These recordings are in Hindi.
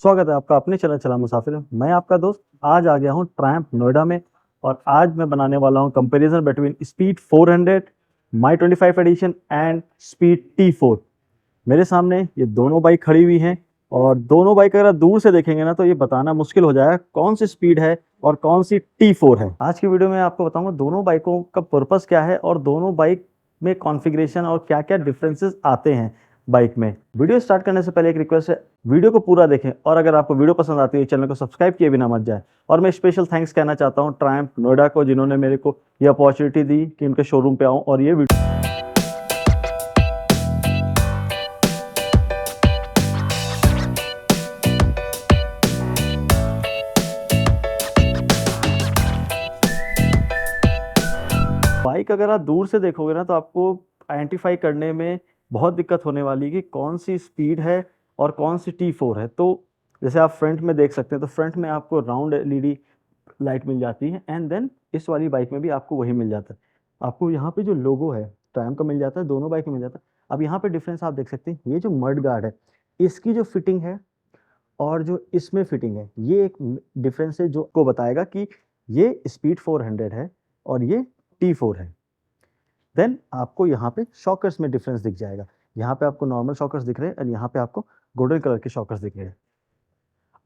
स्वागत है आपका अपने चैनल चला मुसाफिर में। मैं आपका दोस्त आज आ गया हूँ ट्रायम्फ नोएडा में और आज मैं बनाने वाला हूँ comparison between speed 400 MY 25 edition and speed T4। मेरे सामने ये दोनों बाइक खड़ी हुई हैं और दोनों बाइक अगर आप दूर से देखेंगे ना तो ये बताना मुश्किल हो जाएगा कौन सी स्पीड है और कौन सी T4 है। आज की वीडियो में आपको बताऊंगा दोनों बाइकों का पर्पस क्या है और दोनों बाइक में कॉन्फ़िगरेशन और क्या क्या डिफरेंसेस आते हैं बाइक में। वीडियो स्टार्ट करने से पहले एक रिक्वेस्ट है, वीडियो को पूरा देखें और अगर आपको वीडियो पसंद आती है चैनल को सब्सक्राइब किए बिना मत जाए। और मैं स्पेशल थैंक्स कहना चाहता हूँ ट्रायम्फ नोएडा को, जिन्होंने मेरे को ये अपॉर्चुनिटी दी कि उनके शोरूम पे आऊँ और ये वीडियो। बाइक अगर आप दूर से देखोगे ना तो आपको आइडेंटिफाई करने में बहुत दिक्कत होने वाली है कि कौन सी स्पीड है और कौन सी T4 है। तो जैसे आप फ्रंट में देख सकते हैं तो फ्रंट में आपको राउंड एलईडी लाइट मिल जाती है एंड देन इस वाली बाइक में भी आपको वही मिल जाता है। आपको यहाँ पे जो लोगो है ट्रायम्फ का मिल जाता है, दोनों बाइक में मिल जाता है। अब यहाँ पे डिफरेंस आप देख सकते हैं, ये जो मड गार्ड है इसकी जो फिटिंग है और जो इसमें फिटिंग है ये एक डिफरेंस है जो को बताएगा कि ये स्पीड 400 है और ये T4 है। देन आपको यहाँ पे शॉकर्स में डिफरेंस दिख जाएगा। यहाँ पे आपको नॉर्मल शॉकर्स दिख रहे हैं और यहाँ पे आपको गोल्डन कलर के शॉकर्स दिख रहे हैं।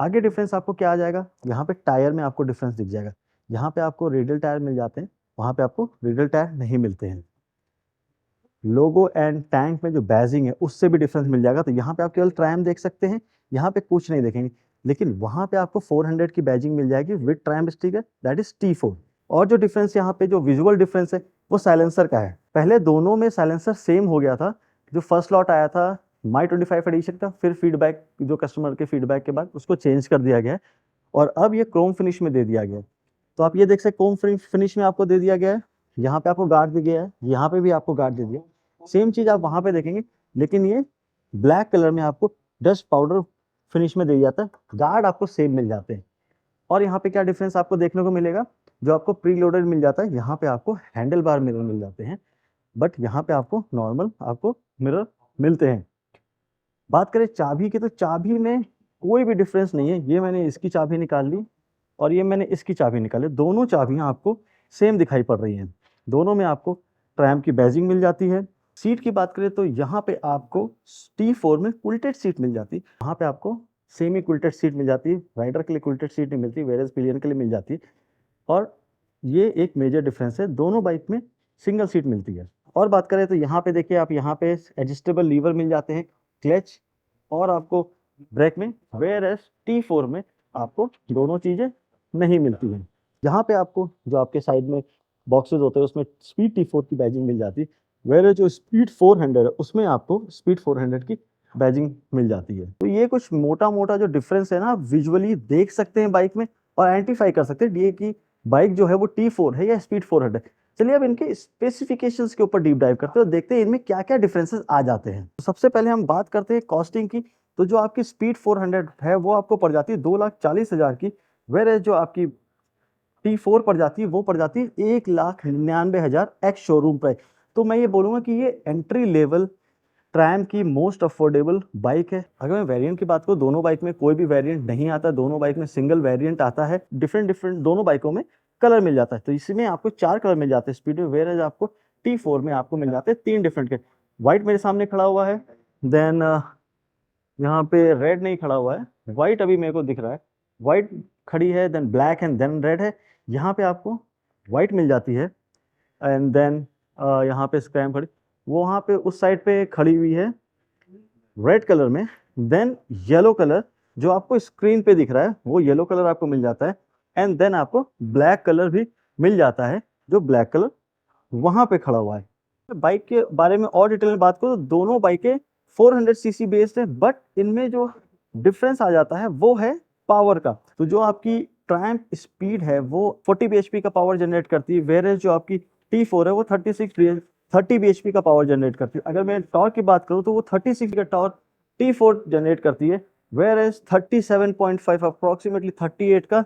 आगे डिफरेंस आपको क्या आ जाएगा, यहाँ पे टायर में आपको डिफरेंस दिख जाएगा। यहाँ पे आपको रेडियल टायर मिल जाते हैं, वहाँ पे आपको रेडियल टायर नहीं मिलते हैं। लोगो एंड टैंक में जो बैजिंग है उससे भी डिफरेंस मिल जाएगा। तो यहाँ पे आप केवल ट्रायम्फ देख सकते हैं, यहाँ पे कुछ नहीं देखेंगे, लेकिन वहाँ पे आपको 400 की बैजिंग मिल जाएगी with Triumph sticker, that is T4। और जो डिफरेंस यहाँ पे जो विजुअल डिफरेंस है वो साइलेंसर का है। पहले दोनों में साइलेंसर सेम हो गया था, जो फर्स्ट लॉट आया था माई 25 एडिशन का, फिर फीडबैक जो कस्टमर के फीडबैक के बाद उसको चेंज कर दिया गया है और अब ये क्रोम फिनिश में दे दिया गया है। तो आप ये देख सकते क्रोम फिनिश में आपको दे दिया गया है। यहाँ पे आपको गार्ड भी गया है, यहाँ पे भी आपको गार्ड दे दिया। सेम चीज आप वहां पे देखेंगे, लेकिन ये ब्लैक कलर में आपको डस्ट पाउडर फिनिश में दे जाता है, गार्ड आपको सेम मिल जाते हैं। और यहाँ पे क्या डिफरेंस आपको देखने को मिलेगा, जो आपको प्री लोडेड मिल जाता है यहाँ पे आपको हैंडल बार मिरर मिल जाते हैं, बट यहाँ पे आपको नॉर्मल आपको मिरर मिलते हैं। बात करें चाबी की तो चाबी में कोई भी डिफरेंस नहीं है। ये मैंने इसकी चाबी निकाल ली और ये मैंने इसकी चाबी निकाली, दोनों चाबियां आपको सेम दिखाई पड़ रही हैं। दोनों में आपको ट्रायम्फ की बैजिंग मिल जाती है। सीट की बात करें तो यहाँ पे आपको T4 में कुल्टेड सीट मिल जाती है, वहाँ पे आपको सेमी कुल्टेड सीट मिल जाती है। राइडर के लिए कुल्टेड सीट नहीं मिलती, वेरेज पिलियन के लिए मिल जाती है। और ये एक मेजर डिफरेंस है, दोनों बाइक में सिंगल सीट मिलती है। और बात करें तो यहाँ पे देखिए, आप यहाँ पे एडजस्टेबल लीवर मिल जाते हैं, क्लच और आपको ब्रेक में, वेयर एज T4 में आपको दोनों चीजें नहीं मिलती हैं। यहाँ पे आपको जो आपके साइड में बॉक्सेस होते हैं उसमें स्पीड T4 की बैजिंग मिल जाती है, वेयर जो स्पीड 400 है उसमें आपको स्पीड 400 की बैजिंग मिल जाती है। तो ये कुछ मोटा मोटा जो डिफरेंस है ना, आप विजुअली देख सकते हैं बाइक में और आइडेंटिफाई कर सकते हैं ये कि बाइक जो है वो T4 है या स्पीड 400। चलिए अब इनके स्पेसिफिकेशंस के ऊपर डीप डाइव करते हैं और देखते हैं इनमें क्या क्या डिफरेंसेस आ जाते हैं। तो सबसे पहले हम बात करते हैं कॉस्टिंग की। तो जो आपकी स्पीड 400 है वो आपको पड़ जाती है 2,40,000 की, वेयर जो आपकी T4 पड़ जाती है वो पड़ जाती है 1,99,000 एक्स शोरूम प्राइस। तो मैं ये बोलूँगा कि ये एंट्री लेवल ट्रायम्फ की मोस्ट अफोर्डेबल बाइक है। अगर मैं वेरिएंट की बात करूँ, दोनों बाइक में कोई भी वेरिएंट नहीं आता, दोनों बाइक में सिंगल वेरिएंट आता है। डिफरेंट दोनों बाइकों में कलर मिल जाता है, तो इसमें आपको 4 कलर मिल जाते हैं स्पीड में, वेयर आपको T4 में आपको मिल जाते हैं 3 डिफरेंट के। व्हाइट मेरे सामने खड़ा हुआ है, देन यहाँ पे रेड नहीं खड़ा हुआ है, व्हाइट अभी मेरे को दिख रहा है, व्हाइट खड़ी है, then black and then red है। यहाँ पे आपको व्हाइट मिल जाती है एंड देन यहाँ पे स्क्रैम खड़ी, वो वहाँ पे उस साइड पे खड़ी हुई है रेड कलर में। देन येलो कलर जो आपको स्क्रीन पे दिख रहा है वो येलो कलर आपको मिल जाता है एंड देन आपको ब्लैक कलर भी मिल जाता है, जो ब्लैक कलर वहाँ पे खड़ा हुआ है। बाइक के बारे में और डिटेल में बात करूँ तो दोनों बाइकें 400 सीसी बेस्ड है, बट इनमें जो डिफरेंस आ जाता है वो है पावर का। तो जो आपकी ट्रायम्फ स्पीड है वो 40 bhp का पावर जनरेट करती है, वेयर जो आपकी T4 है वो 30 bhp का पावर जनरेट करती है। अगर मैं टॉर्क की बात करूँ तो वो 36 का टॉर्क T4 जनरेट करती है, वेयर एज 37.5 अप्रोक्सीमेटली 38 का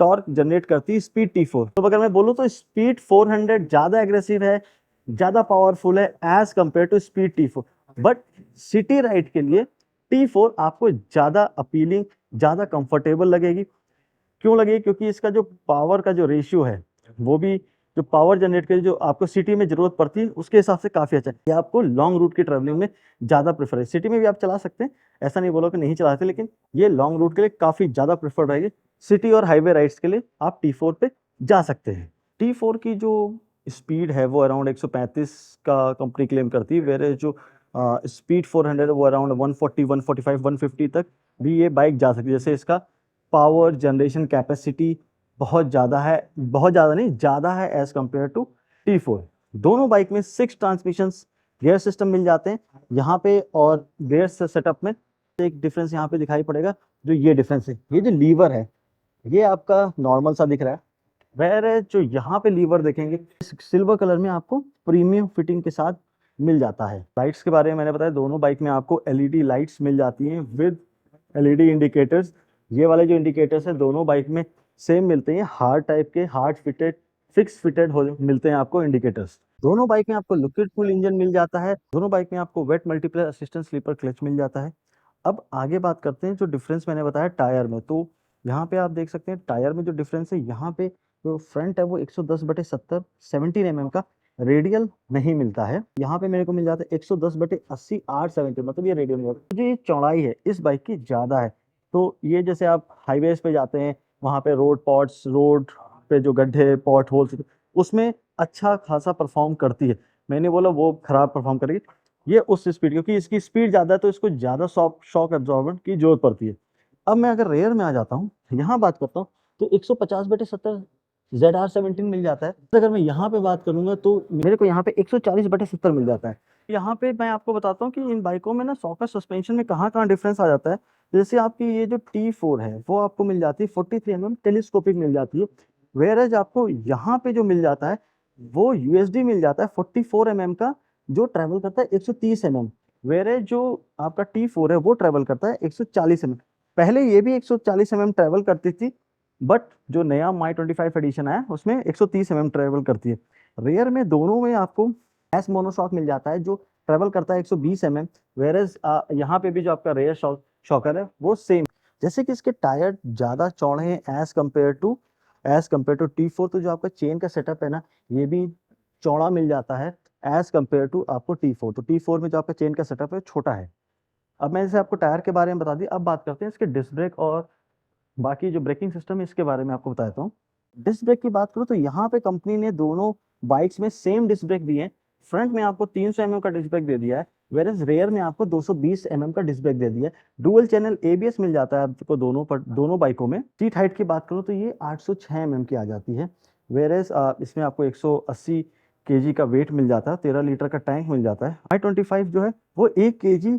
टॉर्क जनरेट करती है स्पीड T4। तो अगर मैं बोलूँ तो स्पीड 400 ज़्यादा एग्रेसिव है, ज़्यादा पावरफुल है as compared to speed T4, but city ride के लिए T4 आपको ज़्यादा अपीलिंग ज़्यादा कंफर्टेबल लगेगी। क्यों लगेगी? क्योंकि इसका जो पावर का जो रेशियो है, वो भी जो पावर जनरेट के जो आपको सिटी में ज़रूरत पड़ती है, उसके हिसाब से काफ़ी अच्छा है। ये आपको लॉन्ग रूट की ट्रैवलिंग में ज़्यादा प्रेफर है। सिटी में भी आप चला सकते हैं, ऐसा नहीं बोला कि नहीं चला सकते, लेकिन ये लॉन्ग रूट के लिए काफ़ी ज़्यादा प्रेफर्ड रहेगी। सिटी और हाईवे राइड्स के लिए आप T4 पे जा सकते हैं। T4 की जो स्पीड है वो अराउंड 135 का कंपनी क्लेम करती है, वेयर जो स्पीड 400 है वो अराउंड 140, 145, 150 तक भी ये बाइक जा सकती है। जैसे इसका पावर जनरेशन कैपेसिटी बहुत ज़्यादा है, बहुत ज़्यादा नहीं, ज़्यादा है एज़ कम्पेयर टू T4। दोनों बाइक में 6 ट्रांसमिशंस गियर सिस्टम मिल जाते हैं यहाँ पे, और गियर सेटअप में एक डिफरेंस यहाँ पे दिखाई पड़ेगा, जो ये डिफरेंस है, ये जो लीवर है ये आपका नॉर्मल सा दिख रहा है, वेयर जो यहाँ पे लीवर देखेंगे सिल्वर कलर में आपको प्रीमियम फिटिंग के साथ मिल जाता है। लाइट्स के बारे में मैंने बताया, दोनों बाइक में आपको एलईडी लाइट्स मिल जाती हैं विद एलईडी इंडिकेटर्स। ये वाले जो इंडिकेटर्स हैं दोनों बाइक में सेम मिलते हैं, हार्ड टाइप के, हार्ड फिटेड, फिक्स फिटेड हो मिलते हैं आपको इंडिकेटर्स। दोनों बाइक में आपको लिक्विड कूल इंजन मिल जाता है, दोनों बाइक में आपको wet multiplate assistant slipper clutch मिल जाता है। अब आगे बात करते हैं जो डिफरेंस मैंने बताया टायर में, तो यहाँ पे आप देख सकते हैं टायर में जो डिफरेंस है, यहाँ पे जो फ्रंट है वो 110/70 17 mm का रेडियल नहीं मिलता है, यहाँ पे मेरे को मिल जाता है 110/80 870, मतलब ये रेडियल मिल जाता है। जो ये चौड़ाई है इस बाइक की ज़्यादा है, तो ये जैसे आप हाईवेज पे जाते हैं, वहाँ पे रोड पॉट्स, रोड पे जो गड्ढे पॉट होल्स, उसमें अच्छा खासा परफॉर्म करती है। मैंने बोला वो खराब परफॉर्म करेगी, ये उस स्पीड, क्योंकि इसकी स्पीड ज़्यादा है तो इसको ज़्यादा शॉक एब्जॉर्बेंट की जरूरत पड़ती है। अब मैं अगर रेयर में आ जाता हूँ, यहाँ बात करता हूँ, तो 150/70 ZR17 मिल जाता है। अगर मैं यहाँ पे बात करूँगा तो मेरे को यहाँ पे 140/70 मिल जाता है। यहाँ पे मैं आपको बताता हूँ कि इन बाइकों में ना शॉक सस्पेंशन में कहाँ डिफरेंस आ जाता है। जैसे आपकी ये जो T4 है वो आपको मिल जाती है 43 mm टेलीस्कोपिक मिल जाती है, वेयरएज आपको यहाँ पे जो मिल जाता है वो USD मिल जाता है 44 mm का, जो ट्रैवल करता है 130 mm, वेयरएज जो आपका T4 है वो ट्रैवल करता है 140 mm। पहले ये भी 140 mm ट्रैवल करती थी, बट जो नया माई 25 एडिशन आया उसमें 130 mm ट्रैवल करती है। रेयर में दोनों में आपको एस मोनोशॉक मिल जाता है जो ट्रैवल करता है 120 mm, वेयरएज यहाँ पे भी जो आपका रेयर शॉकर है वो सेम। जैसे कि इसके टायर ज़्यादा चौड़े हैं एज कम्पेयर टू T4, तो जो आपका चेन का सेटअप है ना ये भी चौड़ा मिल जाता है एज कम्पेयर टू आपको T4। तो T4 में जो आपका चेन का सेटअप है छोटा है। अब मैं जैसे आपको टायर के बारे में बता दी, अब बात करते हैं इसके डिस्क ब्रेक और बाकी जो ब्रेकिंग सिस्टम है इसके बारे में आपको बताता हूँ। डिस्क ब्रेक की बात करूँ तो यहाँ पे कंपनी ने दोनों बाइक्स में सेम डिस्क ब्रेक दिए हैं। फ्रंट में आपको 300 mm का डिस्क ब्रेक दे दिया है, वेरएज रेयर में आपको 220 mm का डिस्क ब्रेक दे दिया है। डुअल चैनल ABS मिल जाता है आपको दोनों बाइकों में। सीट हाइट की बात करूँ तो ये 806 mm की आ जाती है, वेरएज इसमें आपको 180 kg का वेट मिल जाता है, 13 लीटर का टैंक मिल जाता है। i25 जो है वो 1 kg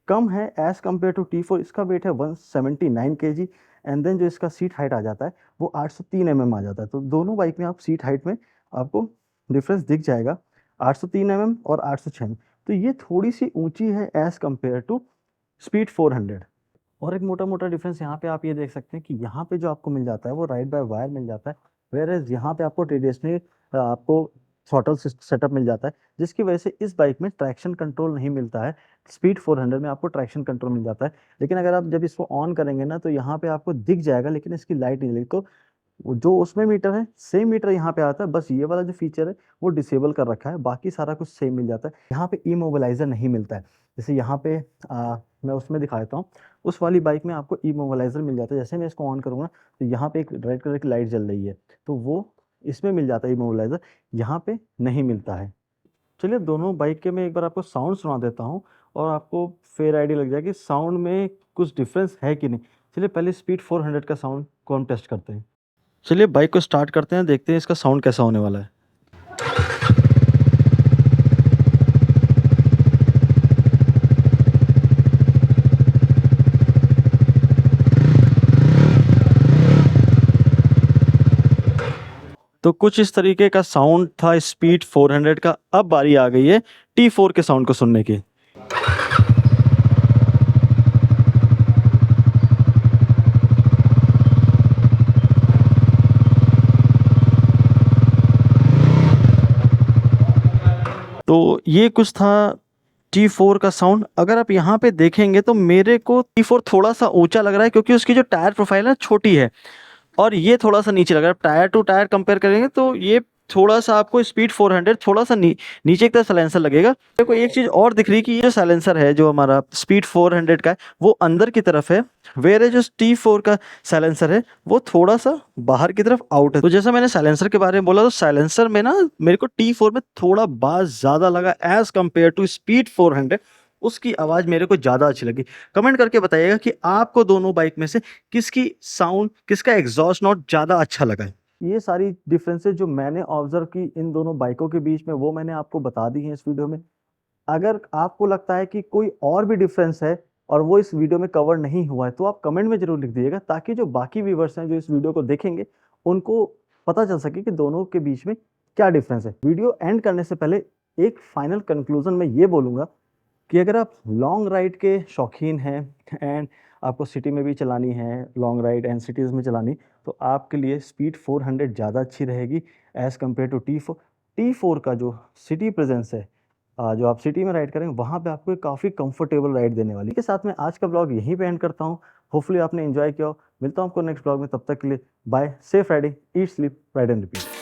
कम है एज कम्पेयर टू T4, इसका वेट है 179 kg, एंड देन जो इसका सीट हाइट आ जाता है वो 803 mm आ जाता है। तो दोनों बाइक में आप सीट हाइट में आपको डिफरेंस दिख जाएगा, 803 mm और 806 mm। तो ये थोड़ी सी ऊंची है एज कम्पेयर टू स्पीड 400। और एक मोटा मोटा डिफरेंस यहाँ पे आप ये देख सकते हैं कि यहाँ पे जो आपको मिल जाता है वो राइड बाय वायर मिल जाता है, वेयर यहाँ पे आपको ट्रेडिशनल आपको थ्रॉटल सेटअप मिल जाता है, जिसकी वजह से इस बाइक में ट्रैक्शन कंट्रोल नहीं मिलता है। स्पीड 400 में आपको ट्रैक्शन कंट्रोल मिल जाता है, लेकिन अगर आप जब इसको ऑन करेंगे ना तो यहाँ पे आपको दिख जाएगा, लेकिन इसकी लाइट नहीं जलेगी। तो जो उसमें मीटर है सेम मीटर यहाँ पे आता है, बस ये वाला जो फीचर है वो डिसेबल कर रखा है, बाकी सारा कुछ सेम मिल जाता है। यहाँ पे इमोबिलाइजर नहीं मिलता है, जैसे यहाँ पे मैं उसमें दिखा देता हूँ, उस वाली बाइक में आपको इमोबिलाइजर मिल जाता है। जैसे मैं इसको ऑन करूँगा तो यहाँ पे एक रेड कलर की लाइट जल रही है, तो वो इसमें मिल जाता है इमोबिलाइजर, यहाँ पे नहीं मिलता है। चलिए दोनों बाइक के मैं एक बार आपको साउंड सुना देता हूँ और आपको फेयर आइडिया लग जाएगी साउंड में कुछ डिफरेंस है कि नहीं। चलिए पहले स्पीड 400 का साउंड को हम टेस्ट करते हैं। चलिए बाइक को स्टार्ट करते हैं, देखते हैं इसका साउंड कैसा होने वाला है। तो कुछ इस तरीके का साउंड था स्पीड 400 का। अब बारी आ गई है T4 के साउंड को सुनने की। तो ये कुछ था T4 का साउंड अगर आप यहाँ पे देखेंगे तो मेरे को T4 थोड़ा सा ऊंचा लग रहा है, क्योंकि उसकी जो टायर प्रोफाइल है छोटी है और ये थोड़ा सा नीचे लग रहा है। टायर टू टायर कंपेयर करेंगे तो ये थोड़ा सा आपको स्पीड 400 थोड़ा सा नीचे की तरफ साइलेंसर लगेगा। मेरे को एक चीज और दिख रही है कि ये जो साइलेंसर है जो हमारा स्पीड 400 का है वो अंदर की तरफ है, वेयर जो T4 का साइलेंसर है वो थोड़ा सा बाहर की तरफ आउट है। तो जैसा मैंने साइलेंसर के बारे में बोला, तो साइलेंसर में ना मेरे को T4 में थोड़ा बास ज्यादा लगा एज कंपेयर टू स्पीड 400। उसकी आवाज मेरे को ज्यादा अच्छी लगी। कमेंट करके बताइएगा कि आपको दोनों बाइक में से किसकी साउंड, किसका एग्जॉस्ट नॉट ज़्यादा अच्छा लगा है। ये सारी डिफरेंसेस जो मैंने ऑब्जर्व की इन दोनों बाइकों के बीच में, वो मैंने आपको बता दी हैं इस वीडियो में। अगर आपको लगता है कि कोई और भी डिफरेंस है और वो इस वीडियो में कवर नहीं हुआ है, तो आप कमेंट में ज़रूर लिख दीजिएगा, ताकि जो बाकी व्यूवर्स हैं जो इस वीडियो को देखेंगे उनको पता चल सके कि दोनों के बीच में क्या डिफरेंस है। वीडियो एंड करने से पहले एक फाइनल कंक्लूजन में ये बोलूँगा कि अगर आप लॉन्ग राइड के शौकीन हैं एंड आपको सिटी में भी चलानी है लॉन्ग राइड एंड सिटीज़ में चलानी, तो आपके लिए स्पीड 400 ज़्यादा अच्छी रहेगी एज़ कम्पेयर टू T4 का जो सिटी प्रेजेंस है, जो आप सिटी में राइड करेंगे वहाँ पे आपको काफ़ी कंफर्टेबल राइड देने वाली है। इसके साथ मैं आज का ब्लॉग यहीं पे एंड करता हूँ। होपफुली आपने एंजॉय किया हो। मिलता हूँ आपको नेक्स्ट ब्लॉग में, तब तक के लिए bye, safe riding, eat sleep ride and repeat.